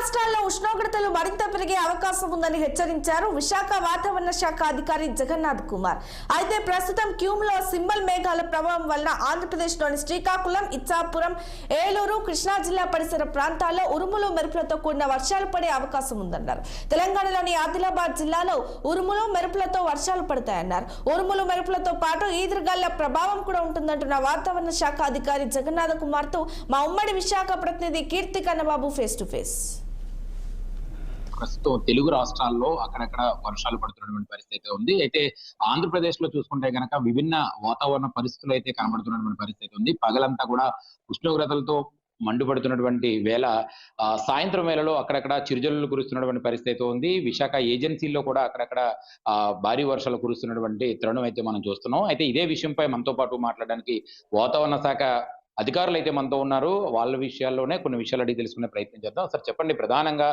రాష్ట్రాల్లో ఉష్ణోగ్రతలు మరింత పెరిగే అవకాశం ఉందని హెచ్చరించారు విశాఖ వాతావరణ శాఖ అధికారి జగన్నాథ్ కుమార్. అయితే ప్రస్తుతం క్యూమ్లో సింబల్ మేఘాల ప్రభావం వల్ల ఆంధ్రప్రదేశ్లోని శ్రీకాకుళం, ఇచ్చాపురం, ఏలూరు, కృష్ణా జిల్లా పరిసర ప్రాంతాల్లో ఉరుములు మెరుపులతో కూడిన వర్షాలు పడే అవకాశం ఉందన్నారు. తెలంగాణలోని ఆదిలాబాద్ జిల్లాలో ఉరుములు మెరుపులతో వర్షాలు పడతాయన్నారు. ఉరుములు మెరుపులతో పాటు ఈదురుగాళ్ల ప్రభావం కూడా ఉంటుందంటున్న వాతావరణ శాఖ అధికారి జగన్నాథ్ కుమార్ తో మా ఉమ్మడి విశాఖ ప్రతినిధి కీర్తి కన్నబాబు ఫేస్ టు ఫేస్. ప్రస్తుతం తెలుగు రాష్ట్రాల్లో అక్కడక్కడ వర్షాలు పడుతున్నటువంటి పరిస్థితి ఉంది. అయితే ఆంధ్రప్రదేశ్ లో చూసుకుంటే గనక విభిన్న వాతావరణ పరిస్థితులు అయితే కనబడుతున్నటువంటి పరిస్థితి ఉంది. పగలంతా కూడా ఉష్ణోగ్రతలతో మండుపడుతున్నటువంటి వేళ సాయంత్రం వేళలో అక్కడక్కడ చిరుజల్లులు కురుస్తున్నటువంటి పరిస్థితి ఉంది. విశాఖ ఏజెన్సీల్లో కూడా అక్కడక్కడ భారీ వర్షాలు కురుస్తున్నటువంటి తరుణం అయితే మనం చూస్తున్నాం. అయితే ఇదే విషయంపై మనతో పాటు మాట్లాడడానికి వాతావరణ శాఖ అధికారులు అయితే మనతో ఉన్నారు. వాళ్ళ విషయాల్లోనే కొన్ని విషయాలు అడిగి తెలుసుకునే ప్రయత్నం చేద్దాం. సార్ చెప్పండి, ప్రధానంగా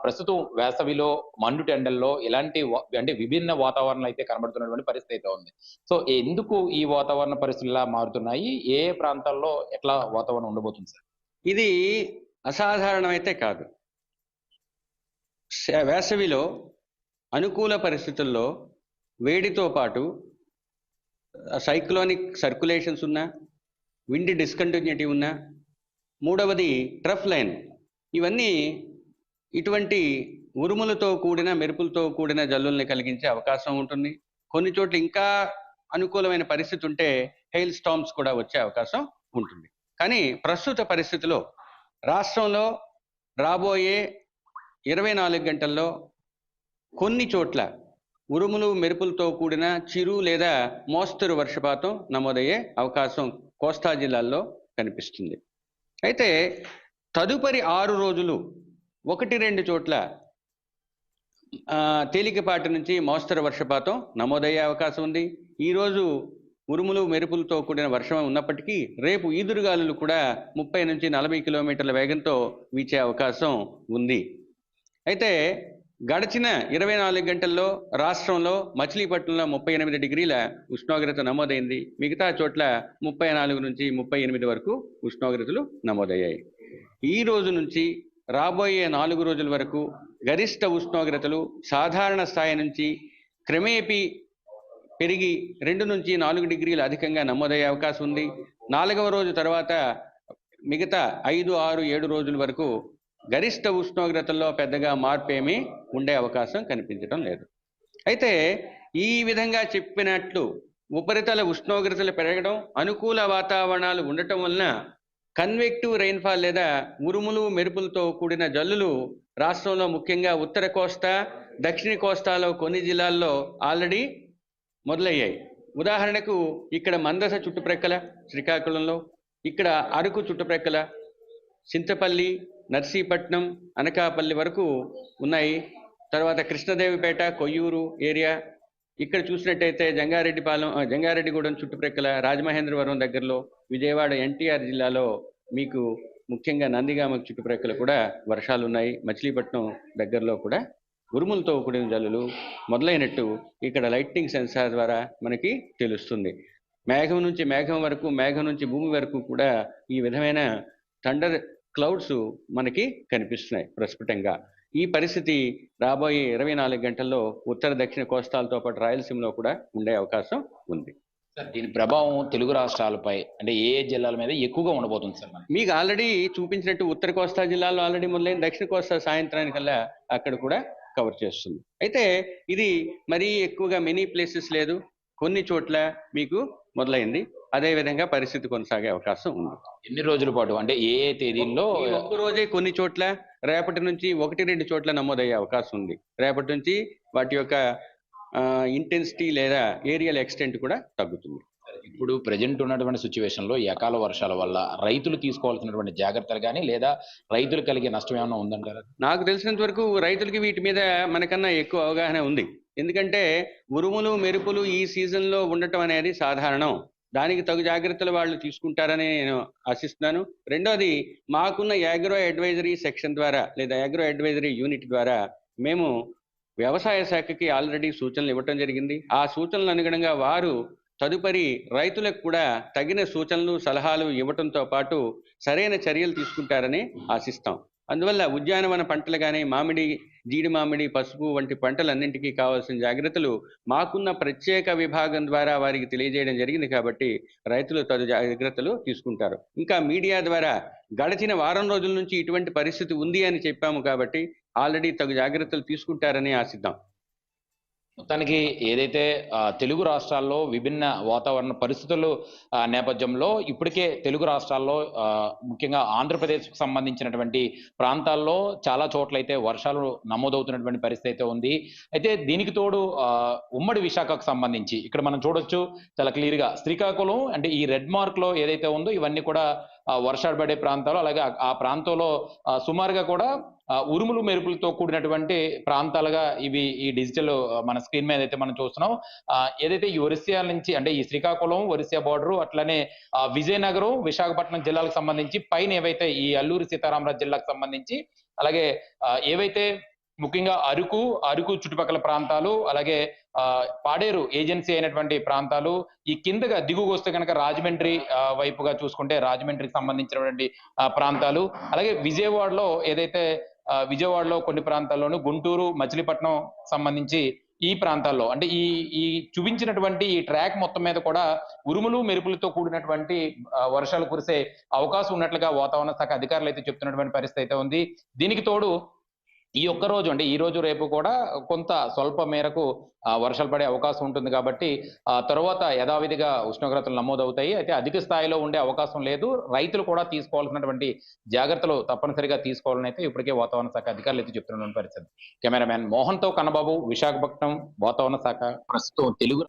ప్రస్తుతం వేసవిలో మండు టెండల్లో ఎలాంటి అంటే విభిన్న వాతావరణం అయితే కనబడుతున్నటువంటి పరిస్థితి అయితే ఉంది. సో ఎందుకు ఈ వాతావరణ పరిస్థితులు ఇలా మారుతున్నాయి? ఏ ప్రాంతాల్లో ఎట్లా వాతావరణం ఉండబోతుంది సార్? ఇది అసాధారణం అయితే కాదు. వేసవిలో అనుకూల పరిస్థితుల్లో వేడితో పాటు సైక్లోనిక్ సర్క్యులేషన్స్ ఉన్నా, విండ్ డిస్కంటిన్యూటీ ఉన్నా, మూడవది ట్రఫ్ లైన్, ఇవన్నీ ఇటువంటి ఉరుములతో కూడిన మెరుపులతో కూడిన జల్లుల్ని కలిగించే అవకాశం ఉంటుంది. కొన్ని చోట్ల ఇంకా అనుకూలమైన పరిస్థితి ఉంటే హెయిల్ స్టార్మ్స్ కూడా వచ్చే అవకాశం ఉంటుంది. కానీ ప్రస్తుత పరిస్థితిలో రాష్ట్రంలో రాబోయే 24 గంటల్లో కొన్ని చోట్ల ఉరుములు మెరుపులతో కూడిన చిరు లేదా మోస్తరు వర్షపాతం నమోదయ్యే అవకాశం కోస్తా జిల్లాల్లో కనిపిస్తుంది. అయితే తదుపరి 6 రోజులు 1-2 చోట్ల తేలికపాటి నుంచి మోస్తరు వర్షపాతం నమోదయ్యే అవకాశం ఉంది. ఈరోజు ఉరుములు మెరుపులతో కూడిన వర్షం ఉన్నప్పటికీ రేపు ఈదురుగాలులు కూడా 30 నుంచి 40 కిలోమీటర్ల వేగంతో వీచే అవకాశం ఉంది. అయితే గడిచిన 24 గంటల్లో రాష్ట్రంలో మచిలీపట్నంలో 38 డిగ్రీల ఉష్ణోగ్రత నమోదైంది. మిగతా చోట్ల 34 నుంచి 38 వరకు ఉష్ణోగ్రతలు నమోదయ్యాయి. ఈ రోజు నుంచి రాబోయే 4 రోజుల వరకు గరిష్ట ఉష్ణోగ్రతలు సాధారణ స్థాయి నుంచి క్రమేపీ పెరిగి 2 నుంచి 4 డిగ్రీలు అధికంగా నమోదయ్యే అవకాశం ఉంది. 4వ రోజు తర్వాత మిగతా 5, 6, 7 రోజుల వరకు గరిష్ట ఉష్ణోగ్రతల్లో పెద్దగా మార్పు ఏమీ ఉండే అవకాశం కనిపించడం లేదు. అయితే ఈ విధంగా చెప్పినట్లు ఉపరితల ఉష్ణోగ్రతలు పెరగడం, అనుకూల వాతావరణాలు ఉండటం వలన కన్వెక్టివ్ రెయిన్ఫాల్ లేదా ఉరుములు మెరుపులతో కూడిన జల్లులు రాష్ట్రంలో ముఖ్యంగా ఉత్తర కోస్తా, దక్షిణ కోస్తాలో కొన్ని జిల్లాల్లో ఆల్రెడీ మొదలయ్యాయి. ఉదాహరణకు ఇక్కడ మందస చుట్టుప్రక్కల శ్రీకాకుళంలో, ఇక్కడ అరకు చుట్టుప్రక్కల చింతపల్లి, నర్సీపట్నం, అనకాపల్లి వరకు ఉన్నాయి. తర్వాత కృష్ణదేవిపేట, కొయ్యూరు ఏరియా, ఇక్కడ చూసినట్టయితే జంగారెడ్డిగూడెం చుట్టుప్రక్కల, రాజమహేంద్రవరం దగ్గరలో, విజయవాడ ఎన్టీఆర్ జిల్లాలో మీకు ముఖ్యంగా నందిగామ చుట్టుప్రక్కల కూడా వర్షాలు ఉన్నాయి. మచిలీపట్నం దగ్గరలో కూడా ఉరుములతో కూడిన జల్లులు మొదలైనట్టు ఇక్కడ లైట్నింగ్ సెన్సార్ ద్వారా మనకి తెలుస్తుంది. మేఘం నుంచి మేఘం వరకు, మేఘం నుంచి భూమి వరకు కూడా ఈ విధమైన థండర్ క్లౌడ్స్ మనకి కనిపిస్తున్నాయి ప్రస్ఫుటంగా. ఈ పరిస్థితి రాబోయే 24 గంటల్లో ఉత్తర దక్షిణ కోస్తాలతో పాటు రాయలసీమలో కూడా ఉండే అవకాశం ఉంది. సార్ దీని ప్రభావం తెలుగు రాష్ట్రాలపై అంటే ఏ జిల్లాల మీద ఎక్కువగా ఉండబోతుంది సార్? మీకు ఆల్రెడీ చూపించినట్టు ఉత్తర కోస్తా జిల్లాలో ఆల్రెడీ మొదలైన, దక్షిణ కోస్తా సాయంత్రానికల్లా అక్కడ కూడా కవర్ చేస్తుంది. అయితే ఇది మరీ ఎక్కువగా మెనీ ప్లేసెస్ లేదు, కొన్ని చోట్ల మీకు మొదలైంది. అదే విధంగా పరిస్థితి కొనసాగే అవకాశం ఉంది. ఎన్ని రోజుల పాటు అంటే ఏ తేదీల్లో? ఒక్క రోజే కొన్ని చోట్ల, రేపటి నుంచి 1-2 చోట్ల నమోదయ్యే అవకాశం ఉంది. రేపటి నుంచి వాటి యొక్క ఇంటెన్సిటీ లేదా ఏరియల్ ఎక్స్టెంట్ కూడా తగ్గుతుంది. ఇప్పుడు ప్రజెంట్ ఉన్నటువంటి సిచ్యువేషన్ లో అకాల వర్షాల వల్ల రైతులు తీసుకోవాల్సినటువంటి జాగ్రత్తలు కానీ లేదా రైతులు కలిగే నష్టం ఏమైనా ఉందంటారా? నాకు తెలిసినంత వరకు రైతులకి వీటి మీద మనకన్నా ఎక్కువ అవగాహన ఉంది. ఎందుకంటే ఉరుములు మెరుపులు ఈ సీజన్లో ఉండటం అనేది సాధారణం. దానికి తగు జాగ్రత్తలు వాళ్ళు తీసుకుంటారని నేను ఆశిస్తున్నాను. రెండోది, మాకున్న అగ్రో అడ్వైజరీ సెక్షన్ ద్వారా లేదా అగ్రో అడ్వైజరీ యూనిట్ ద్వారా మేము వ్యవసాయ శాఖకి ఆల్రెడీ సూచనలు ఇవ్వటం జరిగింది. ఆ సూచనల అనుగుణంగా వారు తదుపరి రైతులకు కూడా తగిన సూచనలు, సలహాలు ఇవ్వటంతో పాటు సరైన చర్యలు తీసుకుంటారని ఆశిస్తాం. అందువల్ల ఉద్యానవన పంటలు కానీ మామిడి, జీడి మామిడి, పసుపు వంటి పంటలన్నింటికీ కావాల్సిన జాగ్రత్తలు మాకున్న ప్రత్యేక విభాగం ద్వారా వారికి తెలియజేయడం జరిగింది కాబట్టి రైతులు తగు జాగ్రత్తలు తీసుకుంటారు. ఇంకా మీడియా ద్వారా గడిచిన వారం రోజుల నుంచి ఇటువంటి పరిస్థితి ఉంది అని చెప్పాము కాబట్టి ఆల్రెడీ తగు జాగ్రత్తలు తీసుకుంటారని ఆశిద్దాం. మొత్తానికి ఏదైతే తెలుగు రాష్ట్రాల్లో విభిన్న వాతావరణ పరిస్థితులు నేపథ్యంలో ఇప్పటికే తెలుగు రాష్ట్రాల్లో ముఖ్యంగా ఆంధ్రప్రదేశ్కు సంబంధించినటువంటి ప్రాంతాల్లో చాలా చోట్లయితే వర్షాలు నమోదవుతున్నటువంటి పరిస్థితి అయితే ఉంది. అయితే దీనికి తోడు ఉమ్మడి విశాఖకు సంబంధించి ఇక్కడ మనం చూడొచ్చు చాలా క్లియర్గా శ్రీకాకుళం అంటే ఈ రెడ్ మార్క్ లో ఏదైతే ఉందో ఇవన్నీ కూడా వర్షాలు పడే ప్రాంతాలు, అలాగే ఆ ప్రాంతంలో సుమారుగా కూడా ఉరుములు మెరుపులతో కూడినటువంటి ప్రాంతాలుగా ఇవి ఈ డిజిటల్ మన స్క్రీన్ మీద అయితే మనం చూస్తున్నాం. ఏదైతే ఈ ఒరిస్సా నుంచి అంటే ఈ శ్రీకాకుళం ఒరిస్సా బార్డర్ అట్లనే విజయనగరం విశాఖపట్నం జిల్లాలకు సంబంధించి పైన ఏవైతే ఈ అల్లూరి సీతారామరాజు జిల్లాకు సంబంధించి అలాగే ఏవైతే ముఖ్యంగా అరకు చుట్టుపక్కల ప్రాంతాలు అలాగే పాడేరు ఏజెన్సీ అయినటువంటి ప్రాంతాలు ఈ కిందగా దిగువకు వస్తే కనుక రాజమండ్రి వైపుగా చూసుకుంటే రాజమండ్రికి సంబంధించినటువంటి ప్రాంతాలు అలాగే విజయవాడలో ఏదైతే విజయవాడలో కొన్ని ప్రాంతాల్లోనూ గుంటూరు మచిలీపట్నం సంబంధించి ఈ ప్రాంతాల్లో అంటే ఈ చూపించినటువంటి ఈ ట్రాక్ మొత్తం మీద కూడా ఉరుములు మెరుపులతో కూడినటువంటి వర్షాలు కురిసే అవకాశం ఉన్నట్లుగా వాతావరణ శాఖ అధికారులు అయితే చెప్తున్నటువంటి పరిస్థితి అయితే ఉంది. దీనికి తోడు ఈ ఒక్క రోజు అంటే ఈ రోజు రేపు కూడా కొంత స్వల్ప మేరకు వర్షాలు పడే అవకాశం ఉంటుంది కాబట్టి తర్వాత యథావిధిగా ఉష్ణోగ్రతలు నమోదవుతాయి. అయితే అధిక స్థాయిలో ఉండే అవకాశం లేదు. రైతులు కూడా తీసుకోవాల్సినటువంటి జాగ్రత్తలు తప్పనిసరిగా తీసుకోవాలని అయితే ఇప్పటికే వాతావరణ శాఖ అధికారులు అయితే చెప్తున్న పరిస్థితి. కెమెరామ్యాన్ మోహన్తో కన్నబాబు, విశాఖపట్నం వాతావరణ శాఖ. ప్రస్తుతం తెలుగు